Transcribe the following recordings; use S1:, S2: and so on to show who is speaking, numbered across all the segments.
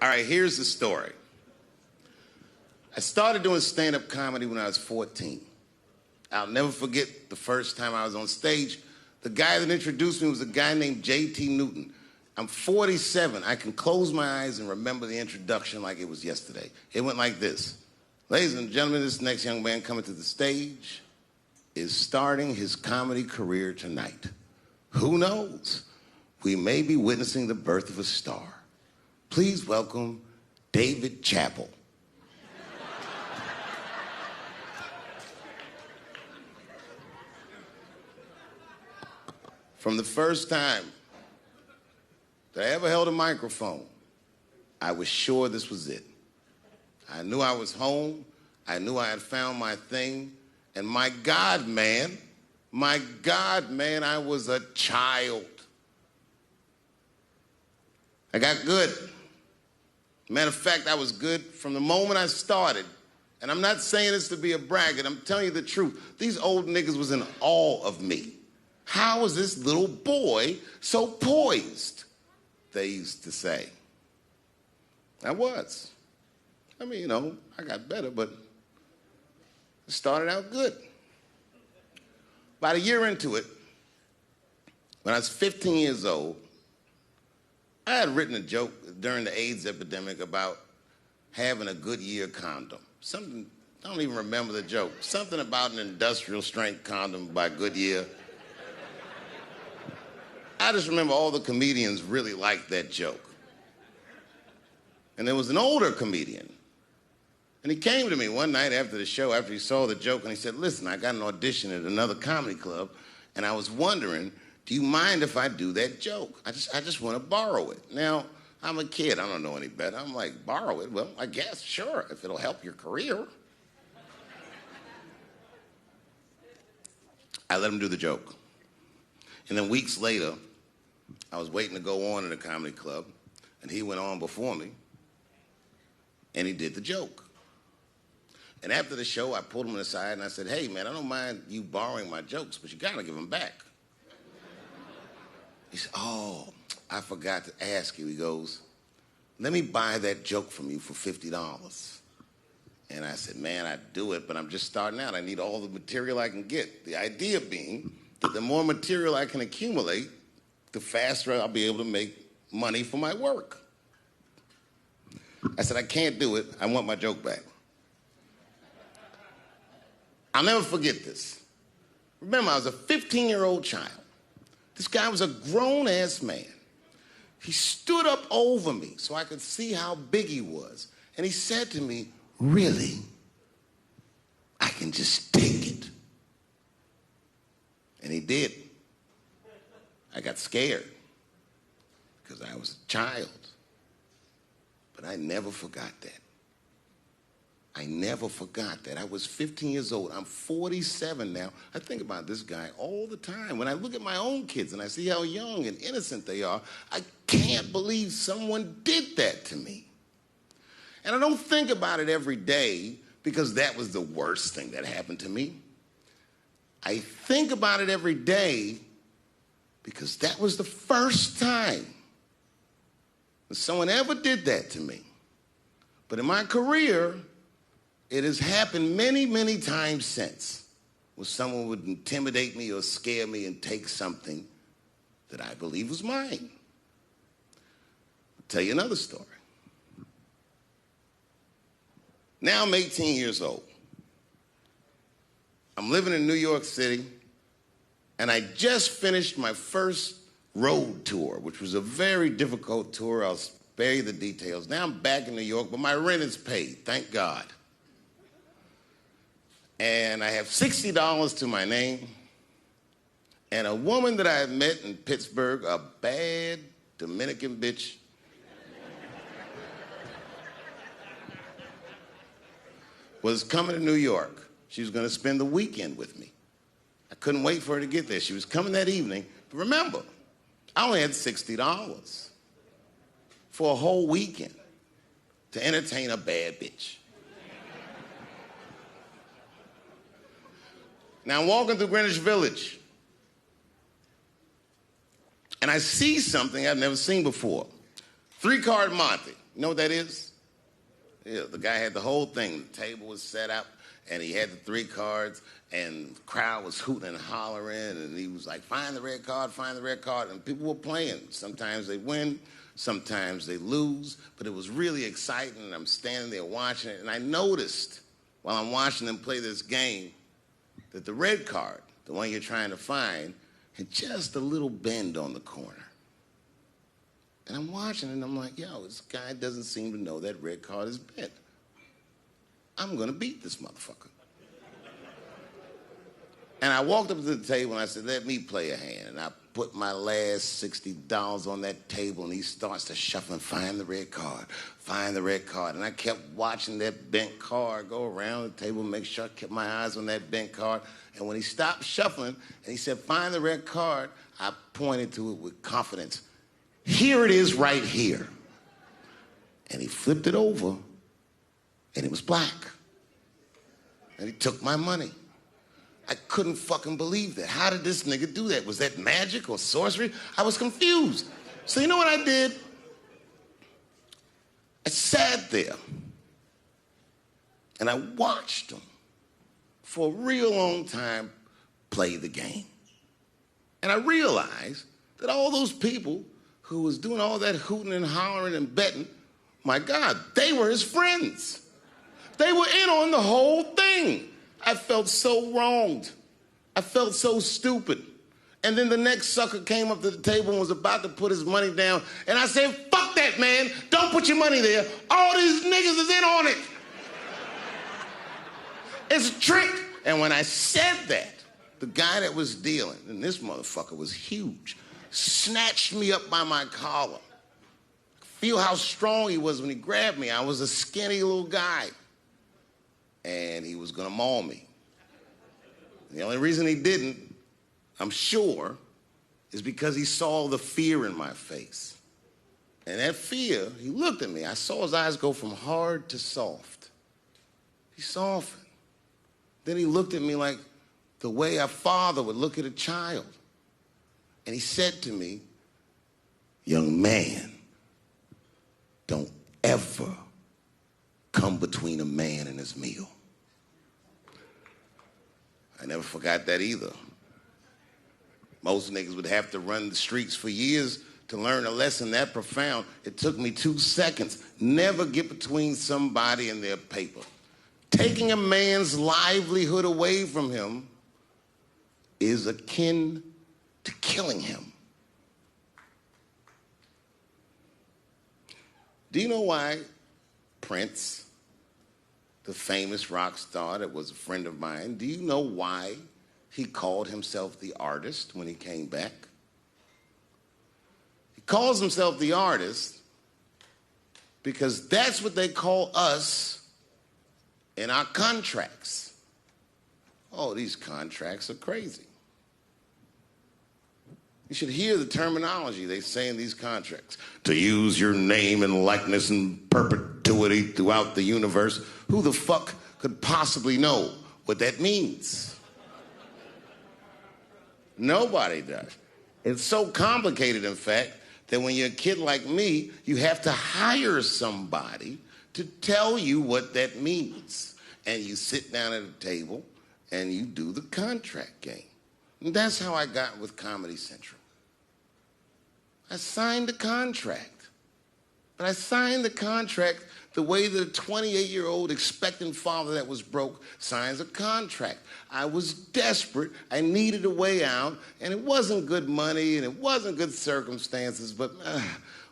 S1: All right, here's the story. I started doing stand-up comedy when I was 14. I'll never forget the first time I was on stage. The guy that introduced me was a guy named J.T. Newton. I'm 47. I can close my eyes and remember the introduction like it was yesterday. It went like this. Ladies and gentlemen, this next young man coming to the stage is starting his comedy career tonight. Who knows? We may be witnessing the birth of a star. Please welcome David Chappell. From the first time that I ever held a microphone, I was sure this was it. I knew I was home. I knew I had found my thing. And my God, man, I was a child. I got good. Matter of fact, I was good from the moment I started. And I'm not saying this to be a braggart. I'm telling you the truth. These old niggas was in awe of me. How was this little boy so poised? They used to say. I was. I mean, you know, I got better, but it started out good. About a year into it, when I was 15 years old, I had written a joke during the AIDS epidemic about having a Goodyear condom. Something, I don't even remember the joke. Something about an industrial strength condom by Goodyear. I just remember all the comedians really liked that joke. And there was an older comedian. And he came to me one night after the show, after he saw the joke, and he said, listen, I got an audition at another comedy club, and I was wondering, do you mind if I do that joke? I just want to borrow it. Now, I'm a kid. I don't know any better. I'm like, borrow it? Well, I guess, sure, if it'll help your career. I let him do the joke. And then weeks later, I was waiting to go on at a comedy club, and he went on before me, and he did the joke. And after the show, I pulled him aside, and I said, hey, man, I don't mind you borrowing my jokes, but you got to give them back. He said, oh, I forgot to ask you. He goes, let me buy that joke from you for $50. And I said, man, I'd do it, but I'm just starting out. I need all the material I can get. The idea being that the more material I can accumulate, the faster I'll be able to make money for my work. I said, I can't do it. I want my joke back. I'll never forget this. Remember, I was a 15-year-old child. This guy was a grown-ass man. He stood up over me so I could see how big he was. And he said to me, really? I can just take it. And he did. I got scared because I was a child. But I never forgot that. I never forgot that. I was 15 years old. I'm 47 now. I think about this guy all the time. When I look at my own kids and I see how young and innocent they are, I can't believe someone did that to me. And I don't think about it every day because that was the worst thing that happened to me. I think about it every day because that was the first time that someone ever did that to me. But in my career, it has happened many, many times since, where someone would intimidate me or scare me and take something that I believe was mine. I'll tell you another story. Now I'm 18 years old. I'm living in New York City, and I just finished my first road tour, which was a very difficult tour. I'll spare you the details. Now I'm back in New York, but my rent is paid, thank God. And I have $60 to my name, and a woman that I had met in Pittsburgh, a bad Dominican bitch, was coming to New York. She was going to spend the weekend with me. I couldn't wait for her to get there. She was coming that evening. But remember, I only had $60 for a whole weekend to entertain a bad bitch. Now I'm walking through Greenwich Village, and I see something I've never seen before. 3-card Monte. You know what that is? Yeah, the guy had the whole thing. The table was set up, and he had the 3 cards, and the crowd was hooting and hollering, and he was like, find the red card, find the red card, and people were playing. Sometimes they win, sometimes they lose, but it was really exciting, and I'm standing there watching it, and I noticed while I'm watching them play this game that the red card, the one you're trying to find, had just a little bend on the corner. And I'm watching it, and I'm like, yo, this guy doesn't seem to know that red card is bent. I'm going to beat this motherfucker. And I walked up to the table, and I said, let me play a hand. And I put my last $60 on that table, and he starts to shuffle and find the red card, find the red card. And I kept watching that bent card go around the table, make sure I kept my eyes on that bent card. And when he stopped shuffling, and he said, find the red card, I pointed to it with confidence. Here it is right here. And he flipped it over, and it was black. And he took my money. I couldn't fucking believe that. How did this nigga do that? Was that magic or sorcery? I was confused. So you know what I did? I sat there, and I watched him for a real long time play the game. And I realized that all those people who was doing all that hooting and hollering and betting, my God, they were his friends. They were in on the whole thing. I felt so wronged. I felt so stupid. And then the next sucker came up to the table and was about to put his money down. And I said, fuck that, man. Don't put your money there. All these niggas is in on it. It's a trick. And when I said that, the guy that was dealing, and this motherfucker was huge, snatched me up by my collar. Feel how strong he was when he grabbed me. I was a skinny little guy. And he was gonna maul me. The only reason he didn't, I'm sure, is because he saw the fear in my face. And that fear, he looked at me. I saw his eyes go from hard to soft. He softened. Then he looked at me like the way a father would look at a child. And he said to me, young man, don't ever come between a man and his meal. I never forgot that either. Most niggas would have to run the streets for years to learn a lesson that profound. It took me 2 seconds. Never get between somebody and their paper. Taking a man's livelihood away from him is akin to killing him. Do you know why Prince, the famous rock star that was a friend of mine, do you know why he called himself the artist when he came back? He calls himself the artist because that's what they call us in our contracts. Oh, these contracts are crazy. You should hear the terminology they say in these contracts. To use your name and likeness in perpetuity throughout the universe. Who the fuck could possibly know what that means? Nobody does. It's so complicated, in fact, that when you're a kid like me, you have to hire somebody to tell you what that means. And you sit down at a table and you do the contract game. And that's how I got with Comedy Central. I signed a contract. But I signed the contract the way that a 28-year-old expectant father that was broke signs a contract. I was desperate. I needed a way out. And it wasn't good money and it wasn't good circumstances. But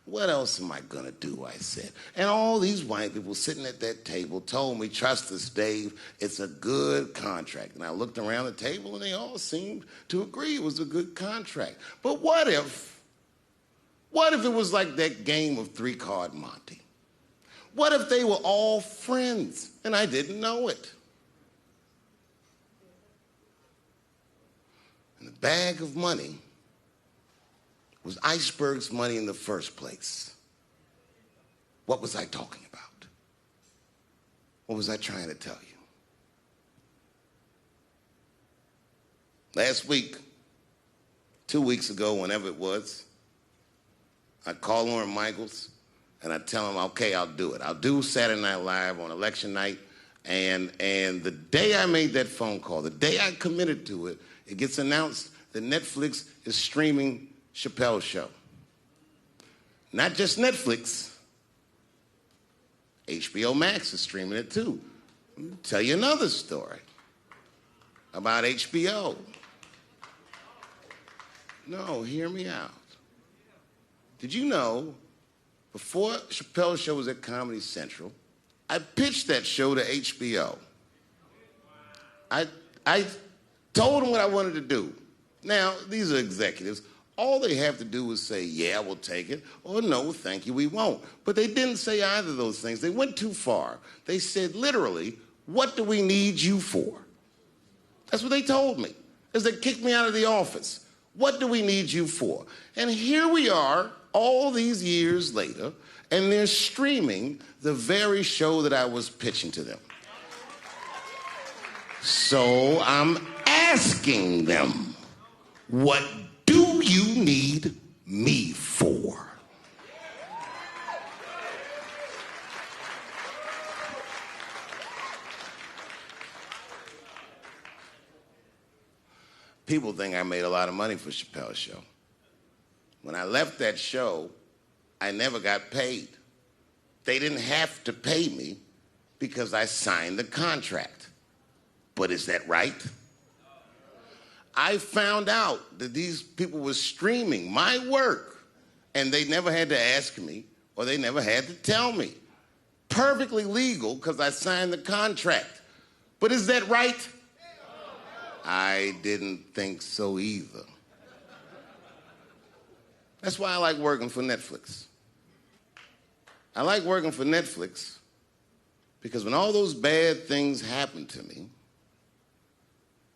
S1: what else am I going to do, I said. And all these white people sitting at that table told me, trust us, Dave, it's a good contract. And I looked around the table and they all seemed to agree it was a good contract. But what if it was like that game of 3-card Monte? What if they were all friends and I didn't know it? And the bag of money was Iceberg's money in the first place. What was I talking about? What was I trying to tell you? Last week, 2 weeks ago, whenever it was, I called Lauren Michaels And I tell them, okay, I'll do it. I'll do Saturday Night Live on election night. And the day I made that phone call, the day I committed to it, it gets announced that Netflix is streaming Chappelle's show. Not just Netflix. HBO Max is streaming it too. Let me tell you another story about HBO. No, hear me out. Did you know, before Chappelle's show was at Comedy Central, I pitched that show to HBO. I told them what I wanted to do. Now, these are executives. All they have to do is say, yeah, we'll take it, or no, thank you, we won't. But they didn't say either of those things. They went too far. They said, literally, what do we need you for? That's what they told me, as they kicked me out of the office. What do we need you for? And here we are, all these years later, and they're streaming the very show that I was pitching to them. So I'm asking them, what do you need me for? People think I made a lot of money for Chappelle's show. When I left that show, I never got paid. They didn't have to pay me because I signed the contract. But is that right? I found out that these people were streaming my work, and they never had to ask me, or they never had to tell me. Perfectly legal because I signed the contract. But is that right? I didn't think so either. That's why I like working for Netflix. I like working for Netflix because when all those bad things happened to me,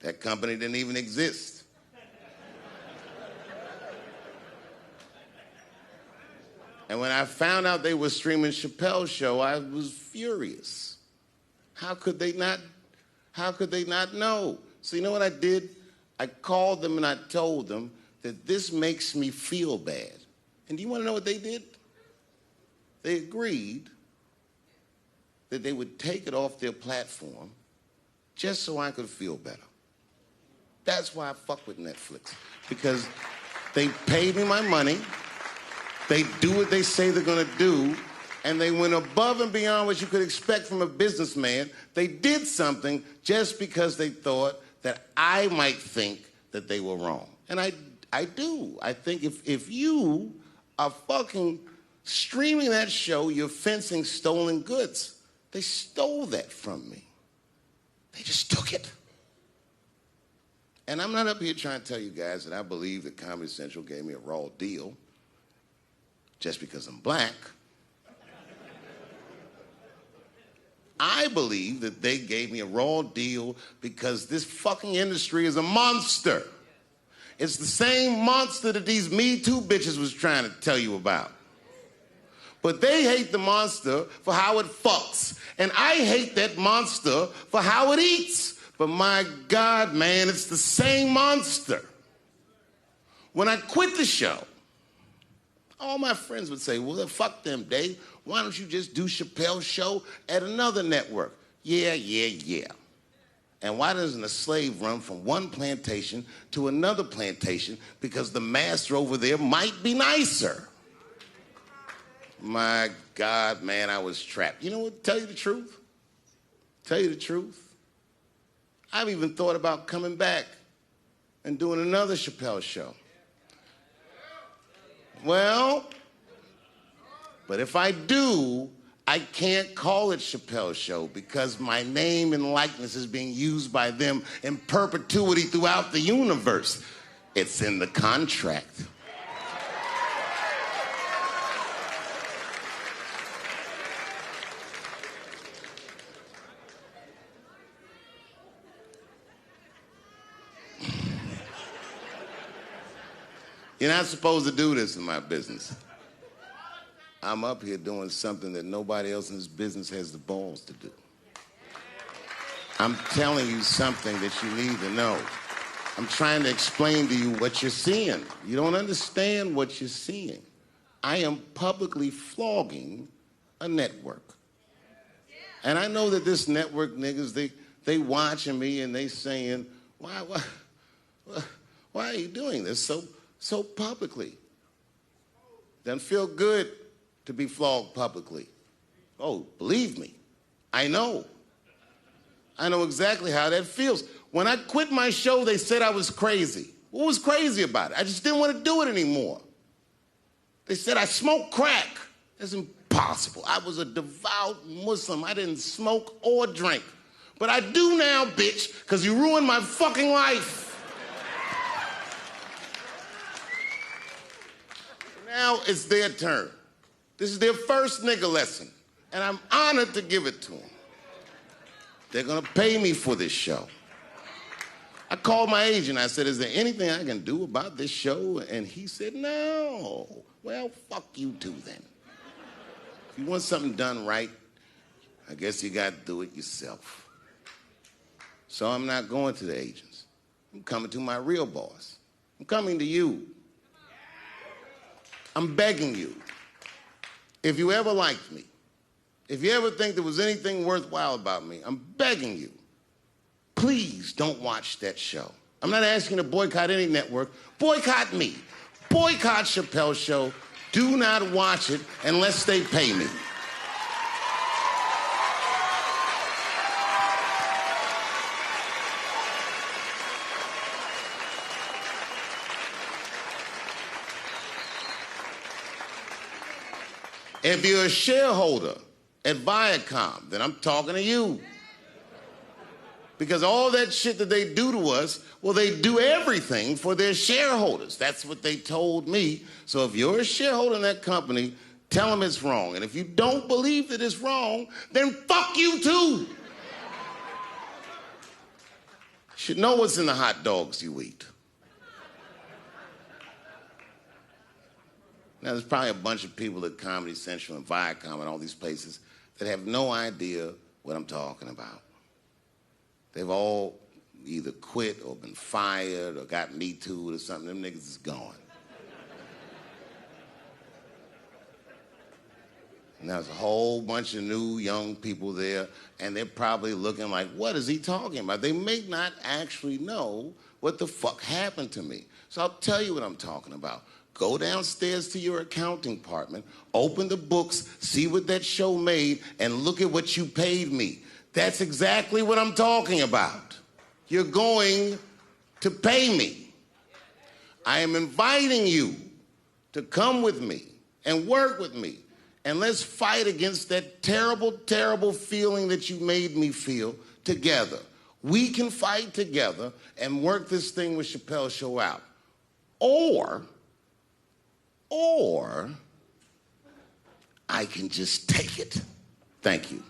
S1: that company didn't even exist. And when I found out they were streaming Chappelle's show, I was furious. How could they not know? So you know what I did? I called them and I told them that this makes me feel bad. And do you want to know what they did? They agreed that they would take it off their platform just so I could feel better. That's why I fuck with Netflix, because they paid me my money, they do what they say they're gonna do, and they went above and beyond what you could expect from a businessman. They did something just because they thought that I might think that they were wrong. And I do. I think if you are fucking streaming that show, you're fencing stolen goods. They stole that from me. They just took it. And I'm not up here trying to tell you guys that I believe that Comedy Central gave me a raw deal just because I'm black. I believe that they gave me a raw deal because this fucking industry is a monster. It's the same monster that these Me Too bitches was trying to tell you about. But they hate the monster for how it fucks. And I hate that monster for how it eats. But my God, man, it's the same monster. When I quit the show, all my friends would say, well, fuck them, Dave. Why don't you just do Chappelle's show at another network? Yeah. And why doesn't a slave run from one plantation to another plantation because the master over there might be nicer? My God, man, I was trapped. You know what? Tell you the truth. I've even thought about coming back and doing another Chappelle show. Well, but if I do, I can't call it Chappelle's show because my name and likeness is being used by them in perpetuity throughout the universe. It's in the contract. You're not supposed to do this in my business. I'm up here doing something that nobody else in this business has the balls to do. I'm telling you something that you need to know. I'm trying to explain to you what you're seeing. You don't understand what you're seeing. I am publicly flogging a network. And I know that this network niggas, they watching me and they saying, why are you doing this so publicly? Doesn't feel good to be flogged publicly. Oh, believe me, I know. I know exactly how that feels. When I quit my show, they said I was crazy. What was crazy about it? I just didn't want to do it anymore. They said I smoked crack. That's impossible. I was a devout Muslim. I didn't smoke or drink. But I do now, bitch, because you ruined my fucking life. Now it's their turn. This is their first nigga lesson, and I'm honored to give it to them. They're gonna pay me for this show. I called my agent. I said, is there anything I can do about this show? And he said, no. Well, fuck you too then. If you want something done right, I guess you got to do it yourself. So I'm not going to the agents. I'm coming to my real boss. I'm coming to you. I'm begging you. If you ever liked me, if you ever think there was anything worthwhile about me, I'm begging you. Please don't watch that show. I'm not asking you to boycott any network. Boycott me. Boycott Chappelle's show. Do not watch it unless they pay me. If you're a shareholder at Viacom, then I'm talking to you. Because all that shit that they do to us, well, they do everything for their shareholders. That's what they told me. So if you're a shareholder in that company, tell them it's wrong. And if you don't believe that it's wrong, then fuck you too. You should know what's in the hot dogs you eat. Now, there's probably a bunch of people at Comedy Central and Viacom and all these places that have no idea what I'm talking about. They've all either quit or been fired or got Me Too'd or something. Them niggas is gone. And there's a whole bunch of new young people there, and they're probably looking like, what is he talking about? They may not actually know what the fuck happened to me. So I'll tell you what I'm talking about. Go downstairs to your accounting department, open the books, see what that show made, and look at what you paid me. That's exactly what I'm talking about. You're going to pay me. I am inviting you to come with me and work with me, and let's fight against that terrible, terrible feeling that you made me feel together. We can fight together and work this thing with Chappelle's show out. Or I can just take it. Thank you.